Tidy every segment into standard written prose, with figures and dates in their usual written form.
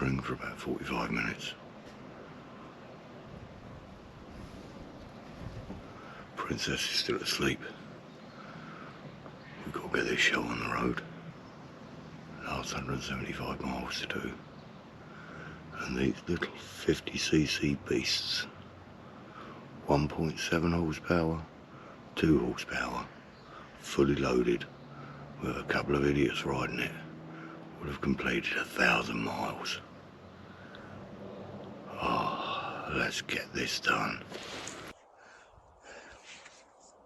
monitoring for about 45 minutes. Princess is still asleep. We've got to get this show on the road. Last 175 miles to do. And these little 50cc beasts, 1.7 horsepower, 2 horsepower, fully loaded, with a couple of idiots riding it, would have completed 1,000 miles. Oh, let's get this done.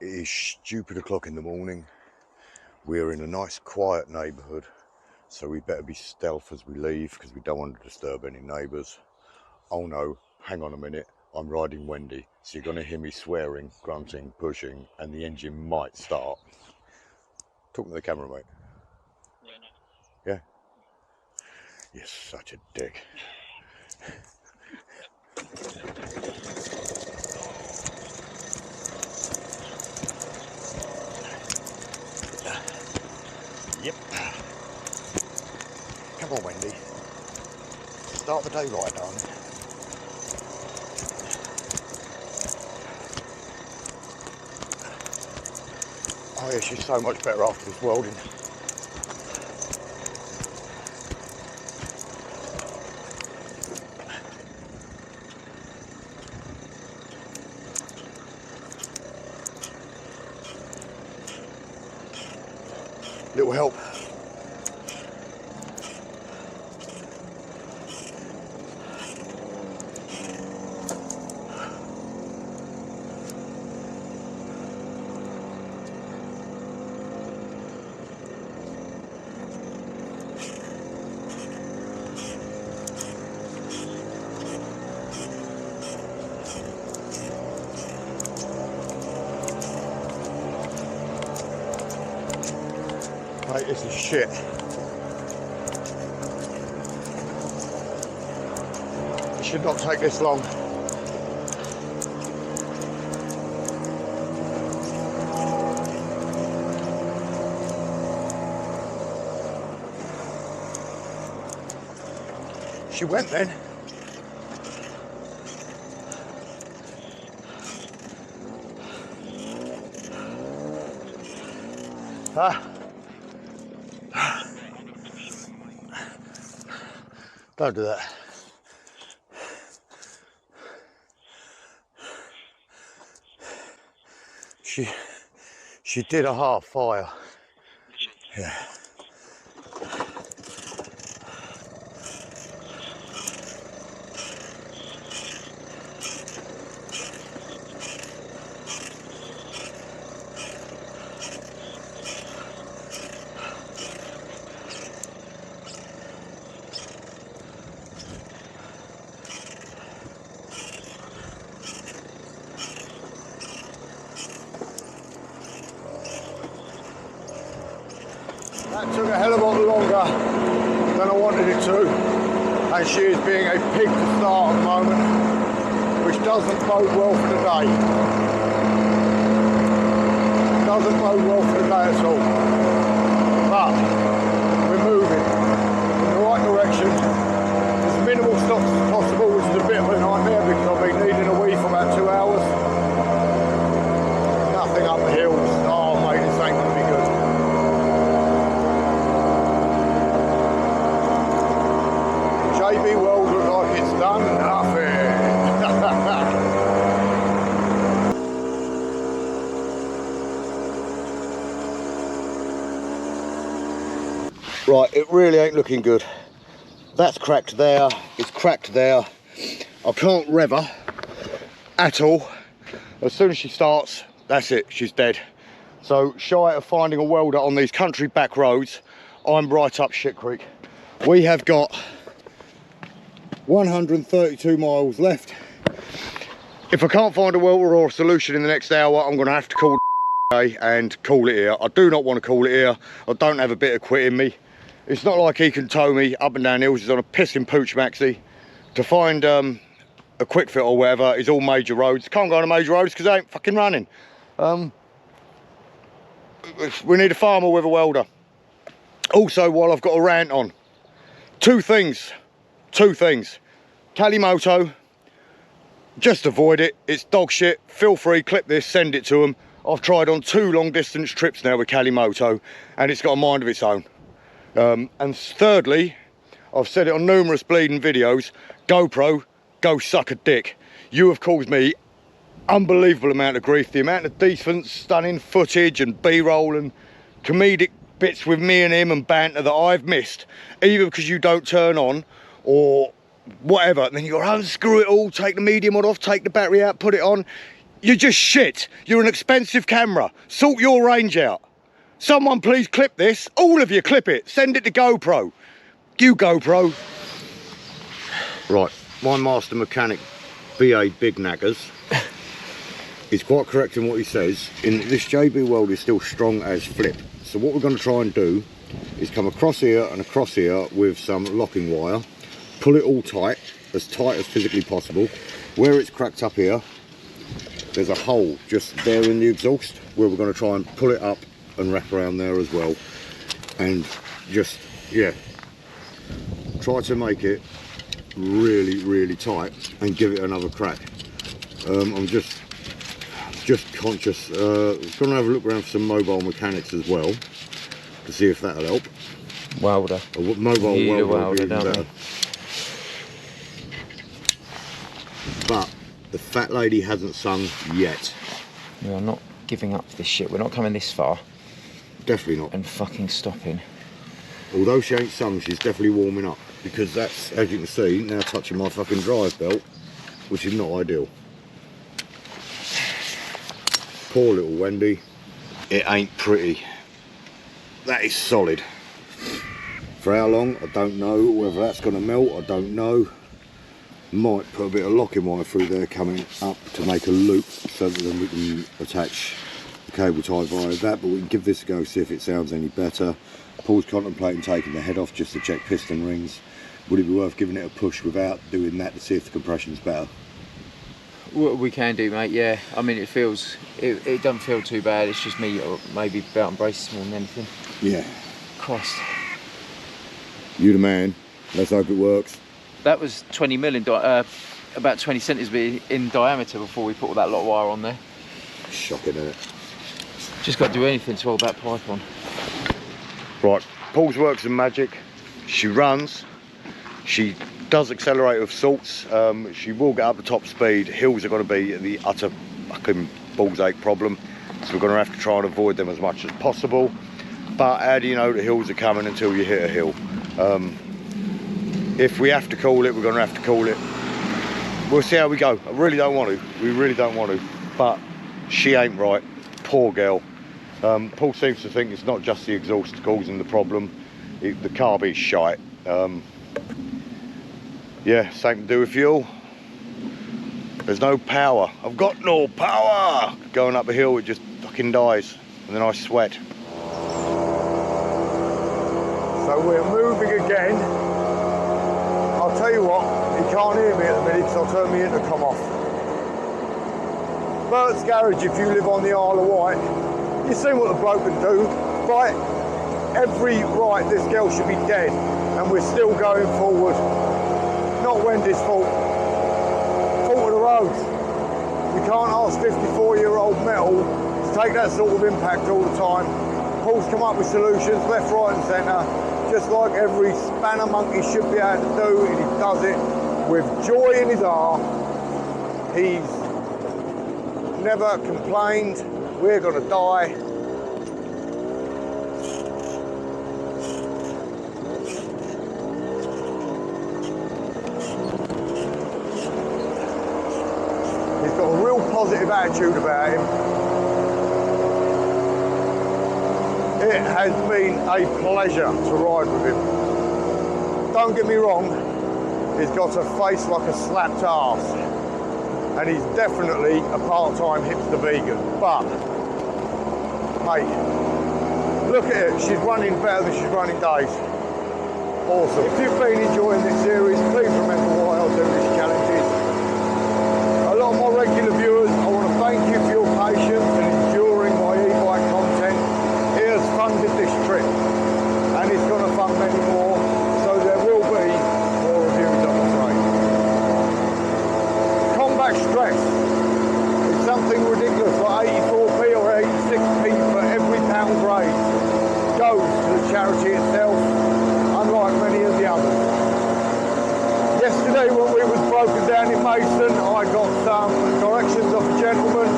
It is stupid o'clock in the morning. We're in a nice quiet neighbourhood, so we better be stealth as we leave because we don't want to disturb any neighbours. Oh no, hang on a minute, I'm riding Wendy, so you're going to hear me swearing, grunting, pushing, and the engine might start. Talking to the camera, mate. Yeah, no. Yeah? You're such a dick. Yep. Come on, Wendy. Start the day right, darling. Oh yeah, she's so much better after this welding. Little help. Mate, this is shit. It should not take this long. She went then. Don't do that. She did a half fire. Yeah. That took a hell of a lot longer than I wanted it to, and she is being a pig to start at the moment, which doesn't bode well for the day. Doesn't bode well for the day at all. But we're moving in the right direction. As minimal stops as possible, which is a bit of a nightmare because I've been needing a wee for about 2 hours. Nothing up the hills. Oh mate, this ain't gonna be good. JB World looks like it's done nothing. Right, it really ain't looking good. That's cracked there, it's cracked there. I can't rev her at all. As soon as she starts, that's it, she's dead. So shy of finding a welder on these country back roads, I'm right up shit creek. We have got 132 miles left. If I can't find a welder or a solution in the next hour, I'm going to have to call and call it here. I do not want to call it here. I don't have a bit of quit in me. It's not like he can tow me up and down hills. He's on a pissing Puch Maxi. To find a quick fit or whatever is all major roads. Can't go on the major roads because they ain't fucking running. We need a farmer with a welder. Also, while I've got a rant on, 2 things two things. Calimoto, just avoid it. It's dog shit. Feel free, clip this, send it to them. I've tried on 2 long distance trips now with Calimoto and it's got a mind of its own. And thirdly, I've said it on numerous bleeding videos, GoPro, go suck a dick. You have caused me unbelievable amount of grief. The amount of decent, stunning footage and B-roll and comedic bits with me and him and banter that I've missed, either because you don't turn on or whatever, and then you go, unscrew it all, take the media mod off, take the battery out, put it on. You're just shit. You're an expensive camera. Sort your range out. Someone please clip this. All of you clip it. Send it to GoPro. You GoPro. Right, my master mechanic, BA Big Naggers, is quite correct in what he says. In this JB world is still strong as flip. So what we're going to try and do is come across here and across here with some locking wire. Pull it all tight as physically possible. Where it's cracked up here, there's a hole just there in the exhaust where we're going to try and pull it up and wrap around there as well. And just, yeah, try to make it really, really tight and give it another crack. I'm just conscious. Going to have a look around for some mobile mechanics as well to see if that'll help. Welder. Mobile welder would be even better. But the fat lady hasn't sung yet. We are not giving up this shit. We're not coming this far. Definitely not. And fucking stopping. Although she ain't sung, she's definitely warming up. Because that's, as you can see, now touching my fucking drive belt, which is not ideal. Poor little Wendy. It ain't pretty. That is solid. For how long, I don't know. Whether that's going to melt, I don't know. Might put a bit of locking wire through there coming up to make a loop so that then we can attach the cable tie via that, but we can give this a go, see if it sounds any better. Paul's contemplating taking the head off just to check piston rings. Would it be worth giving it a push without doing that to see if the compression's better? What we can do, mate, yeah. I mean, it doesn't feel too bad. It's just me, or maybe belt and braces more than anything. Yeah. Christ. You the man. Let's hope it works. That was 20 mil in about 20 centimetres in diameter before we put all that lot of wire on there. Shocking, isn't it? Just got to do anything to hold that pipe on. Right, Paul's works and magic. She runs. She does accelerate with sorts. She will get up to top speed. Hills are going to be the utter fucking balls ache problem. So we're going to have to try and avoid them as much as possible. But how do you know the hills are coming until you hit a hill? If we have to call it, we're going to have to call it. We'll see how we go. I really don't want to. We really don't want to. But she ain't right. Poor girl. Paul seems to think it's not just the exhaust causing the problem. The carb is shite. Yeah, same to do with fuel. There's no power. I've got no power. Going up a hill, it just fucking dies. And then I sweat. So we're moving again. I'll tell you what, you can't hear me at the minute because I'll turn my intercom off. Bert's Garage, if you live on the Isle of Wight, you've seen what the bloke can do. Right, every right, this girl should be dead, and we're still going forward. Not Wendy's fault. Fault of the roads. We can't ask 54-year-old metal to take that sort of impact all the time. Paul's come up with solutions, left, right and centre, just like every spanner monkey should be able to do, and he does it with joy in his heart. He's never complained. We're going to die. He's got a real positive attitude about him. It has been a pleasure to ride with him. Don't get me wrong, he's got a face like a slapped arse, and he's definitely a part-time hipster vegan, but mate, look at it, she's running better than she's running days. Awesome. If you've been enjoying this series, please remember why I do these challenges. A lot of my regular viewers, I want to thank you for your patience and enduring my e-bike content. It has funded this trip, and it's going to fund many more, so there will be more reviews something ridiculous like 84p or 86p for every pound raised goes to the charity itself, unlike many of the others. Yesterday when we was broken down in Mason, I got some directions off a gentleman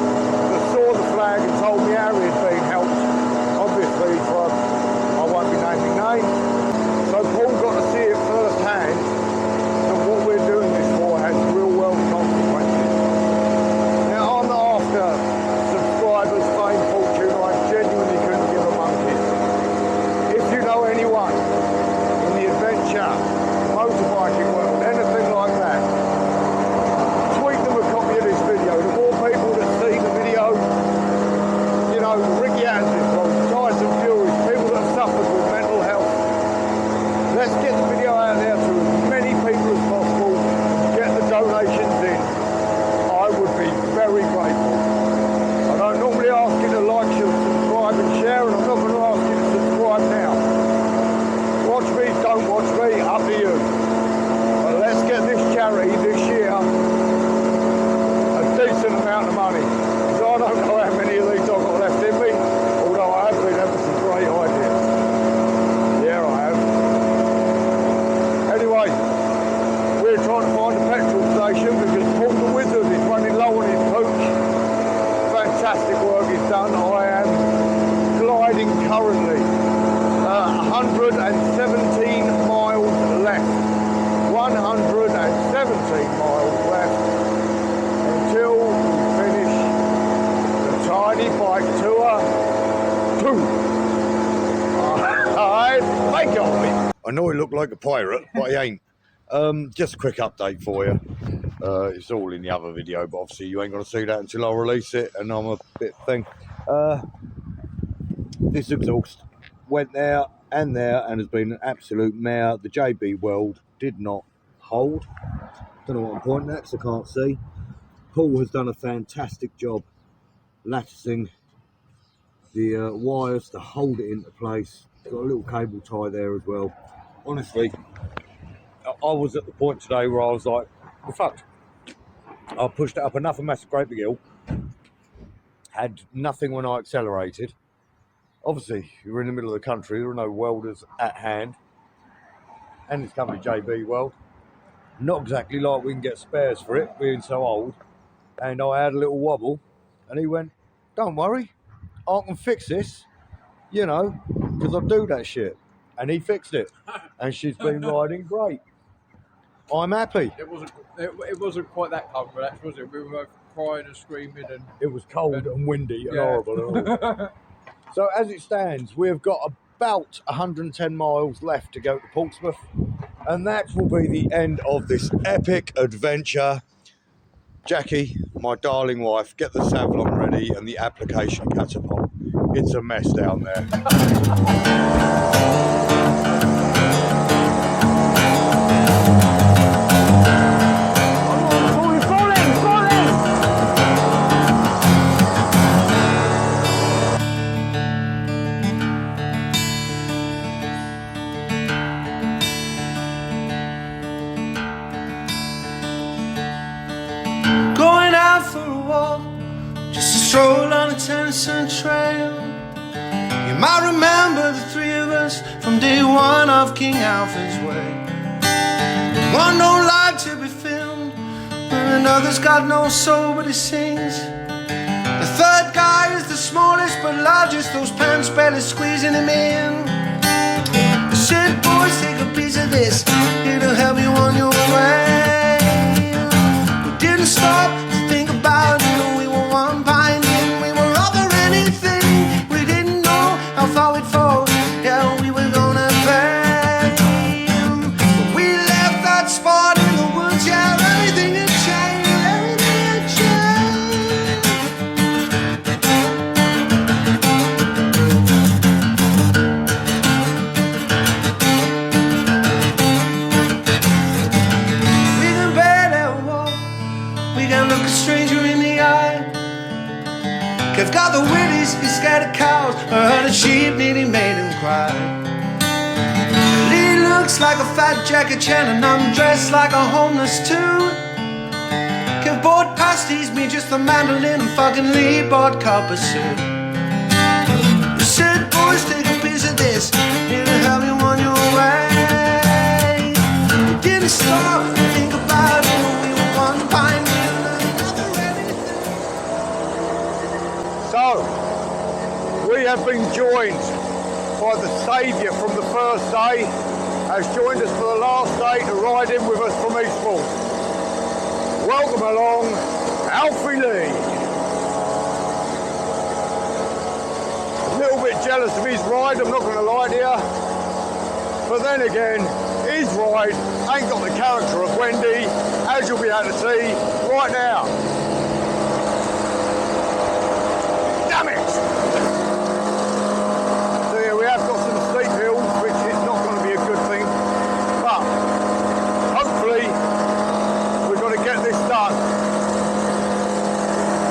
that saw the flag and told me how he had been helped, obviously from, I won't be naming names. So Paul got to see it firsthand that what we're doing this for has real world consequences. Now I'm not after subscribers, fame, fortune, I genuinely couldn't give a monkey's. If you know anyone in the adventure, motorbiking world, anything like that, tweet them a copy of this video. The more people that see the video, you know, Ricky Anderson, Tyson Furies, people that have suffered with mental health, let's get the video out there to as many people as possible, get the donations in. I would be very grateful. I don't normally ask you to like, subscribe and share, and I'm not going to ask you to subscribe now. Watch me, don't watch me, up to you. But let's get this charity this year a decent amount of money. So I don't know how many of these I've got left in me, although I have been having some great ideas. Yeah, I have. Anyway, we're trying to find a petrol station because Paul the Wizard is running low on his Puch. Fantastic work is done. I am gliding currently. 117 miles left. 117 miles left until we finish the Tiny Bike Tour 2. Alright, thank you. I know he looked like a pirate, but he ain't. Just a quick update for you. It's all in the other video, but obviously you ain't going to see that until I release it, and I'm a bit thing. This exhaust went there and has been an absolute mare. The JB World did not hold. Don't know what I'm pointing at, so I can't see. Paul has done a fantastic job latticing the wires to hold it into place. Got a little cable tie there as well. Honestly, I was at the point today where I was like, we're fucked. I pushed it up enough a massive great big hill, had nothing when I accelerated. Obviously, you're in the middle of the country, there are no welders at hand, and it's company JB Weld. Not exactly like we can get spares for it, being so old. And I had a little wobble, and he went, don't worry, I can fix this, you know, because I do that shit. And he fixed it, and she's been riding great. I'm happy. It wasn't quite that cold, but was it? We were both crying and screaming, and it was cold and windy and horrible. So as it stands, we've got about 110 miles left to go to Portsmouth, and that will be the end of this epic adventure. Jackie, my darling wife, get the Savlon ready and the application catapult. It's a mess down there. Stroll on a Tennessee trail. You might remember the three of us from day one of King Alfred's Way. One don't like to be filmed, and another's got no soul but he sings. The third guy is the smallest but largest, those pants barely squeezing him in. Said, boys, take a piece of this, it'll help you on your way. We didn't stop to think about it, we were one pint in, we were other anything. We didn't know how far we'd fall, yeah, we were gonna pay. But we left that spot in the woods, yeah, everything had changed, everything had changed. We can barely walk, we can look a stranger in the eye. Kev got the willies, he's scared of cows. I heard a sheep nearly made him cry. Lee looks like a fat Jackie Chan, and I'm dressed like a homeless too. Kev bought past teased me just the mandolin and fucking lead copper suit. He said, boys, take a piece of this, here to help you on your way. We didn't stop and think about it when we were one pint. So, we have been joined by the saviour from the first day, has joined us for the last day to ride in with us from Eastbourne. Welcome along, Alfie Lee. A little bit jealous of his ride, I'm not going to lie to you. But then again, his ride ain't got the character of Wendy, as you'll be able to see right now. Damn it! So yeah, we have got some steep hills, which is not going to be a good thing. But hopefully, we're going to get this done.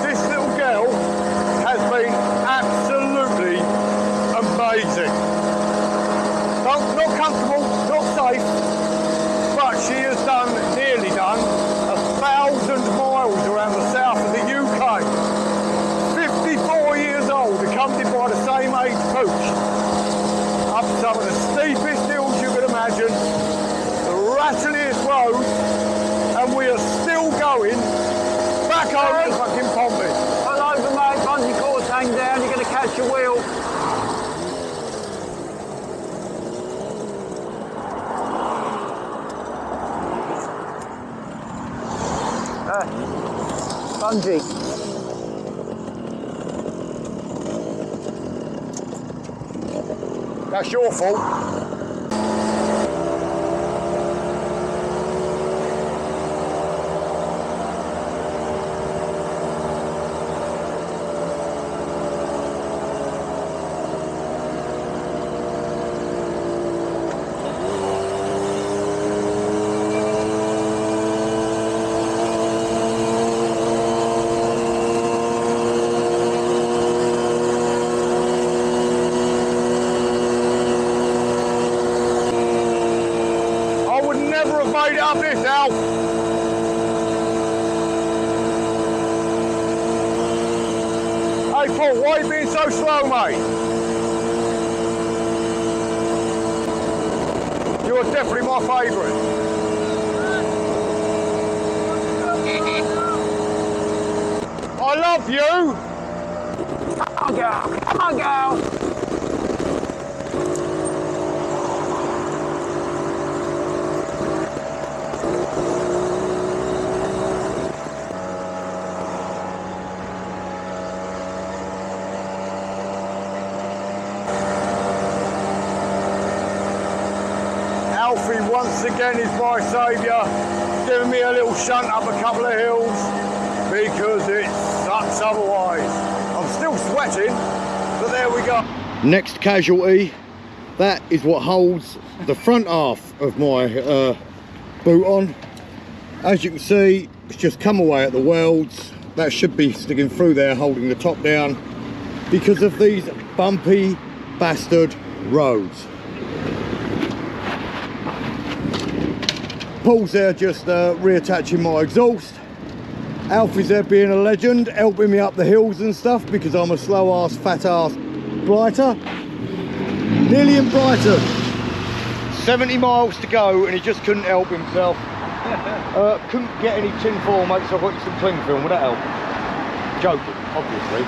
This little girl has been absolutely amazing. Not comfortable, not safe, but she has nearly done 1,000 miles around the south of the UK. 54 years old, accompanied by the same age Puch. Up some of the steepest hills you can imagine, the rattliest roads, and we are still going back over to fucking Pompey. Pull over, mate. Bungee cords hang down. You're going to catch your wheel. Bungee. That's your fault. Made it up this, Alf. Hey Paul, why are you being so slow, mate? You are definitely my favourite. I love you. Come on, girl. Come on, girl. Alfie once again is my saviour, giving me a little shunt up a couple of hills because it sucks otherwise. I'm still sweating, but there we go. Next casualty, that is what holds the front half of my boot on. As you can see, it's just come away at the welds. That should be sticking through there, holding the top down because of these bumpy bastard roads. Paul's there just reattaching my exhaust. Alfie's there being a legend, helping me up the hills and stuff because I'm a slow ass, fat ass blighter. Nearly in Brighton. 70 miles to go and he just couldn't help himself. Couldn't get any tin foil, mate, so I got you some cling film. Would that help? Joking, obviously.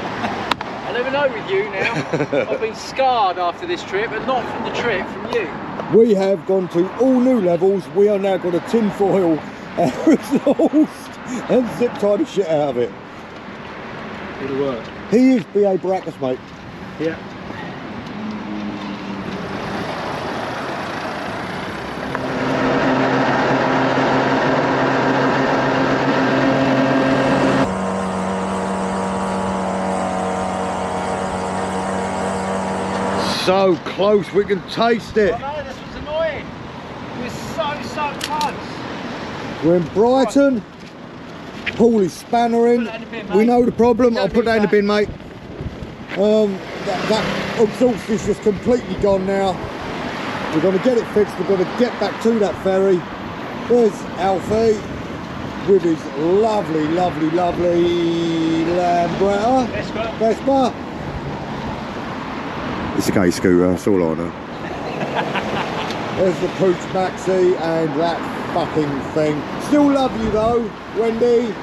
I never know with you now. I've been scarred after this trip, but not from the trip, from you. We have gone to all new levels. We are now got a tin foil exhaust and zip tie the shit out of it. It'll work. He is BA Brackus, mate. Yeah. So close, we can taste it. I know, this was annoying. We're so close. We're in Brighton. Paul is spannering. We know the problem. I'll put that in the bin, mate. That exhaust is just completely gone now. We're going to get it fixed. We're going to get back to that ferry. There's Alfie. with his lovely Lambretta Vespa. It's a K scooter, that's all I know. There's the Puch Maxi and that fucking thing. Still love you though, Wendy.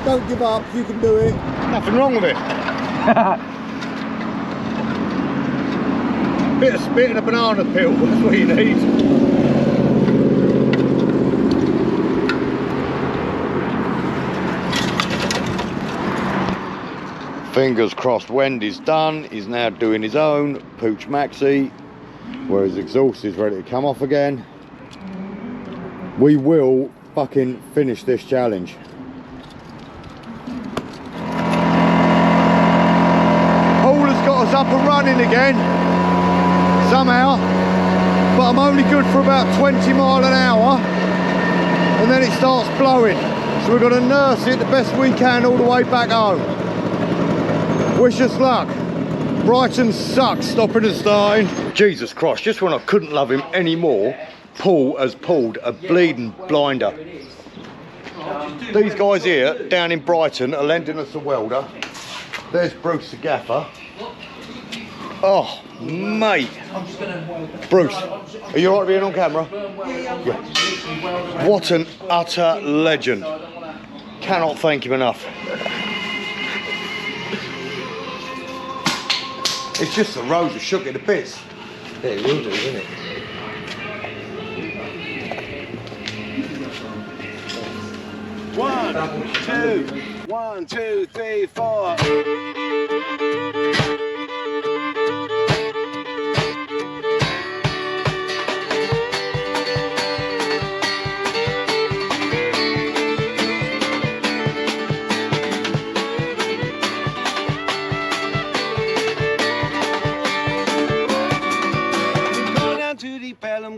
Don't give up, you can do it. Nothing wrong with it. Bit of spit and a banana peel, that's what you need. Fingers crossed Wendy's done. He's now doing his own Puch Maxi, where his exhaust is ready to come off again. We will fucking finish this challenge. Paul has got us up and running again, somehow, but I'm only good for about 20 miles an hour, and then it starts blowing. So we've got to nurse it the best we can all the way back home. Wish us luck. Brighton sucks stopping and starting. Jesus Christ, just when I couldn't love him anymore, Paul has pulled a bleeding blinder. These guys here down in Brighton are lending us a welder. There's Bruce the gaffer. Oh, mate. Bruce, are you all right being on camera? Yeah. What an utter legend. Cannot thank him enough. It's just the roads are shook it to bits. Yeah, it will do, isn't it? One, two, three, four.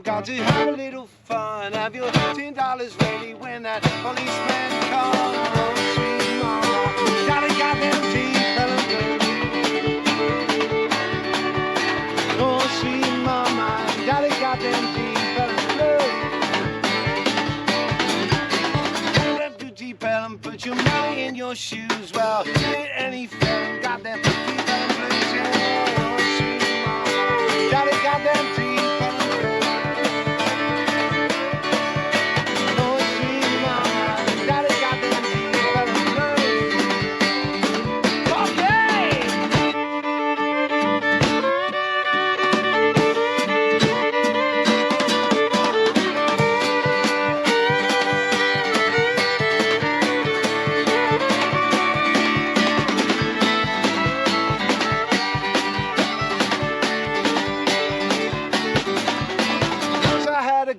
Got to have a little fun. Have your $10 ready when that policeman comes. Oh, sweet mama, got a goddamn T-Pelham blue. Oh, sweet mama, got a goddamn T-Pelham blue. Go to T-Pelham, put your money in your shoes. Well, ain't any felon, goddamn T-Pelham blues. Yeah, oh, sweet mama, got a goddamn T-Pelham.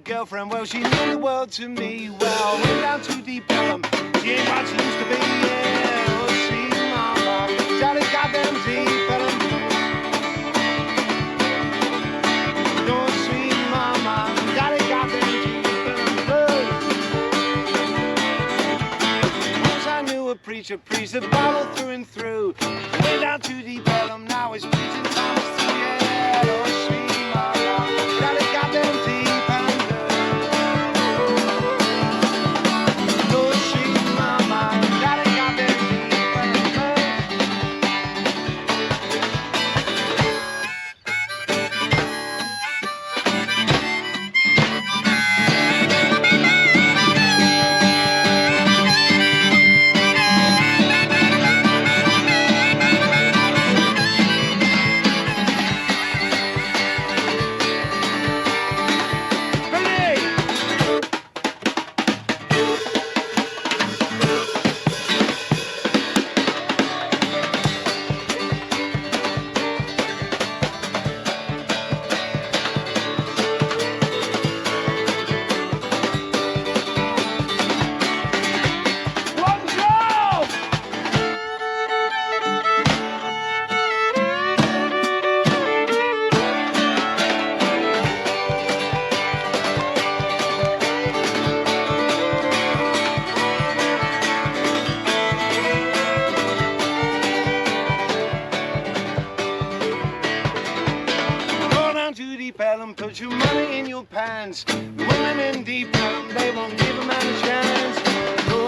Girlfriend, well, she knew the world to me well. Went down to deep Pelham, she ain't what she used to be. Yeah, oh, sweet mama, got a goddamn deep Pelham. Oh, sweet mama, got a goddamn deep Pelham. Once I knew a preacher preached the Bible through and through. Went down to deep Pelham, now he's preaching Thomas through. Yeah, oh, sweet mama, got a goddamn deep. Put your money in your pants. The women in deep Pelham, they won't give a man a chance. Go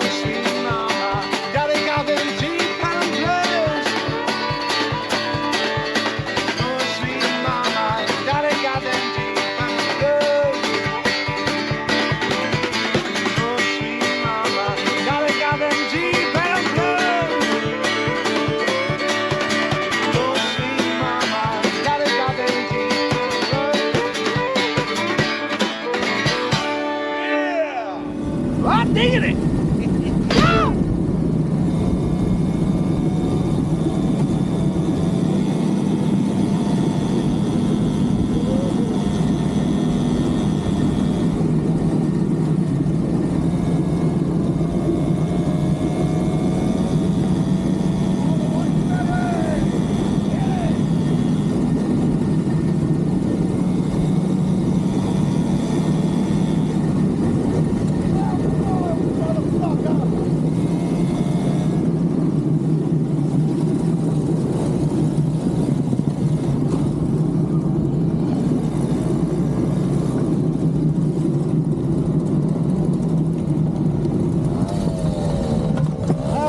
I'm digging it.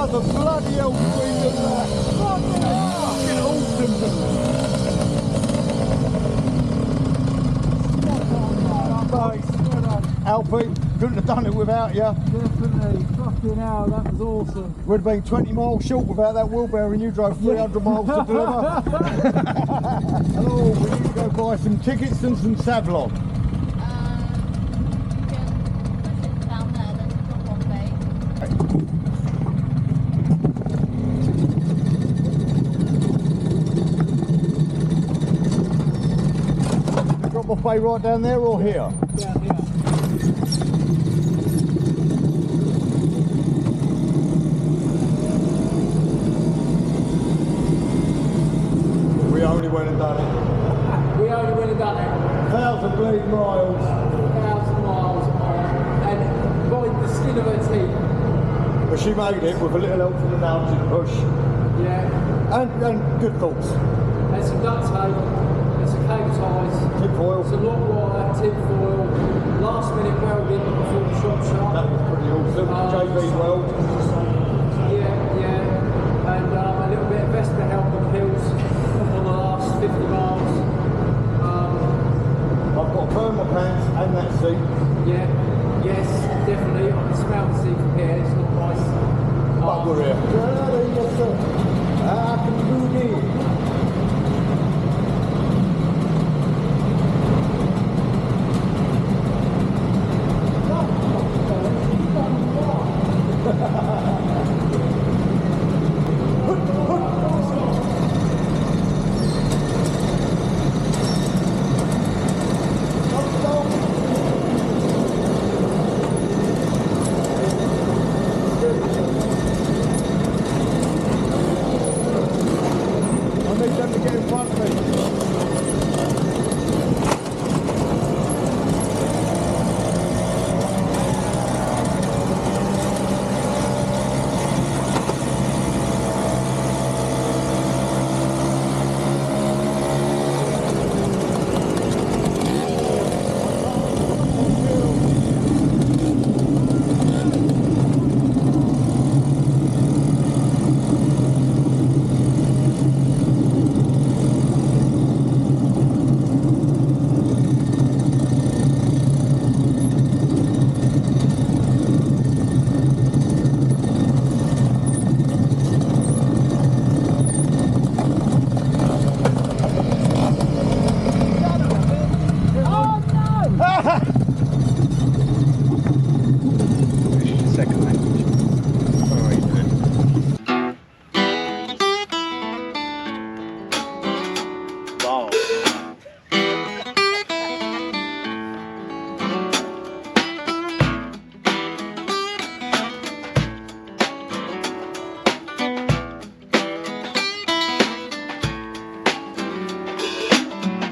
The bloody hell freedom there. Fucking awesome. Alfie, couldn't have done it without you. Definitely. Fucking hell, that was awesome. We'd have been 20 miles short without that wheelbarrow and you drove 300 miles to deliver. Hello, we need to go buy some tickets and some Savlon. Down there, there's a drop-off bay. Drop-off bay right down there or here? Down here. We only went and done it. We only went and done it. 1,000 bleeding miles. 1,000 miles and by the skin of her teeth. But she made it with a little help from the mountain push. Yeah. And good thoughts. There's some duct tape, there's some cable ties, Tin foil. some lock wire, tin foil, last minute welding before the shop shut. That was pretty awesome. JB weld. Yeah. And a little bit of Vespa help on the hills on the last 50 miles. I've got to burn my pants and that seat. Yeah, yes, definitely. I can smell the sea from here, it's not nice. But we're here. Yes, sir. I can do this. I need them to get in front of me. Second language. Alright, man. Wow.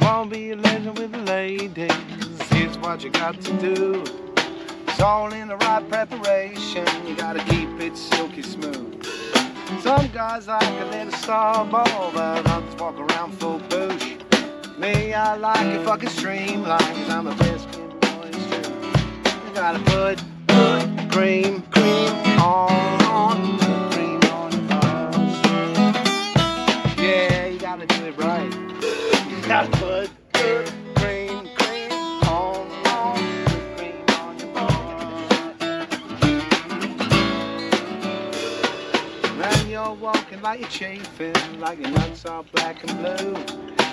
Wanna be a legend with the ladies, here's what you got to do. It's all in the right preparation, you gotta keep it silky smooth. Some guys like a little starboard, but others walk around full bush. Me, I like it fucking streamlined, cause I'm the best in boys too. You gotta put cream on, put cream on your balls. Yeah, you gotta do it right. You gotta put cream on, put cream on your balls. When you're walking like you're chafing, like your nuts are black and blue.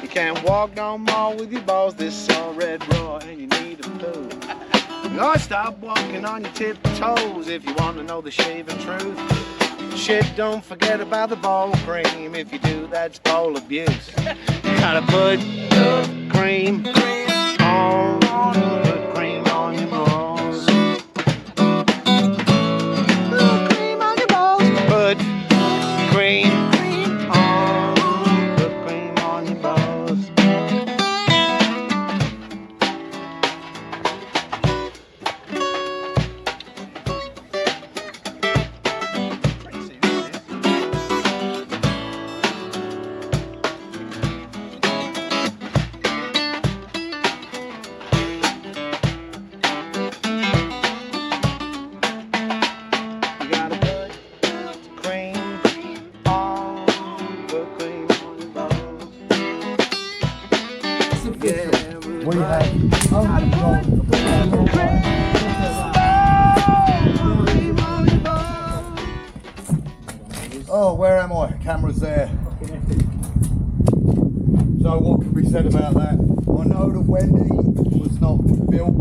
You can't walk no more with your balls this all red raw and you need a poo. Or stop walking on your tiptoes if you want to know the shaving truth. Shit, don't forget about the ball cream. If you do, that's ball abuse. You gotta put cream on, put cream on your balls. Put cream on your balls. Put cream on, put cream on your balls. You gotta put cream on, put cream on your balls. Yeah, We have only got Oh, where am I? Camera's there. So what can be said about that? I know that Wendy was not built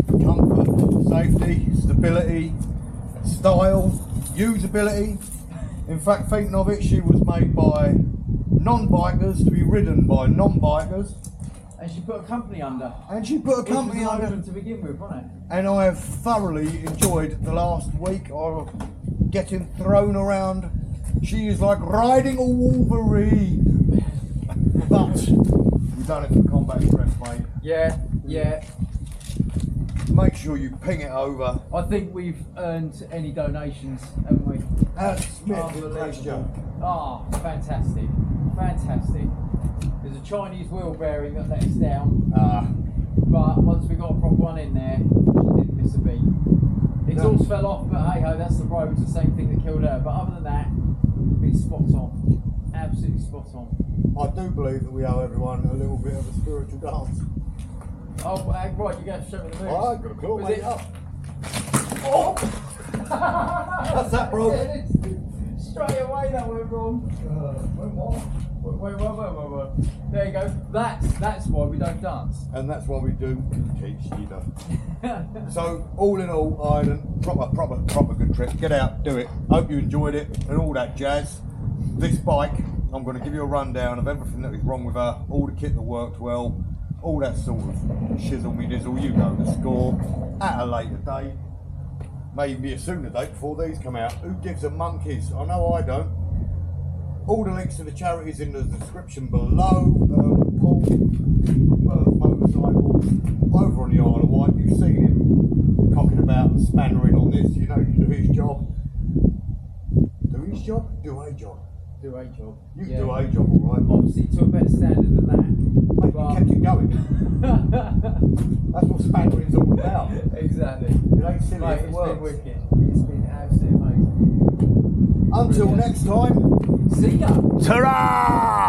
for comfort, safety, stability, style, usability. In fact, thinking of it, she was made by non-bikers to be ridden by non-bikers. And she put a company under. And she put a company Which was under. an to begin with, wasn't it? And I have thoroughly enjoyed the last week of getting thrown around. She is like riding a Wolverine. But we've done it for combat stress, mate. Yeah, yeah. Make sure you ping it over. I think we've earned any donations, haven't we? Unbelievable. Ah, fantastic. Fantastic. There's a Chinese wheel bearing that let us down. But once we got a proper one in there, she didn't miss a beat. Exhaust fell off, but hey ho, that's the road. It's the same thing that killed her. But other than that, been spot on. Absolutely spot on. I do believe that we owe everyone a little bit of a spiritual dance. Oh, right, you're going to have to show me the moves. Oh, I've got a clue, Was mate. it? Oh! That's that, bro. Straight away that went wrong. Wait. There you go. That's why we don't dance. And that's why we do teach you know. So all in all, Ireland, proper good trip. Get out, do it. Hope you enjoyed it and all that jazz. This bike, I'm going to give you a rundown of everything that was wrong with her, all the kit that worked well, all that sort of shizzle me dizzle. You know the score at a later date, maybe a sooner date before these come out. Who gives a monkeys? I know I don't. All the links to the charities in the description below. Paul, motorcycles, over on the Isle of Wight. You've seen him cocking about and spannering on this. You know, you do his job. Do his job? Do a job. Do a job. You can do a job, all right. Obviously to a better standard than that. Mate, you kept it going. That's what spannering's all about. Exactly. It ain't silly Mate, if it it's works. been wicked. It's been absolutely amazing. Until next time. See ya. Ta-ra!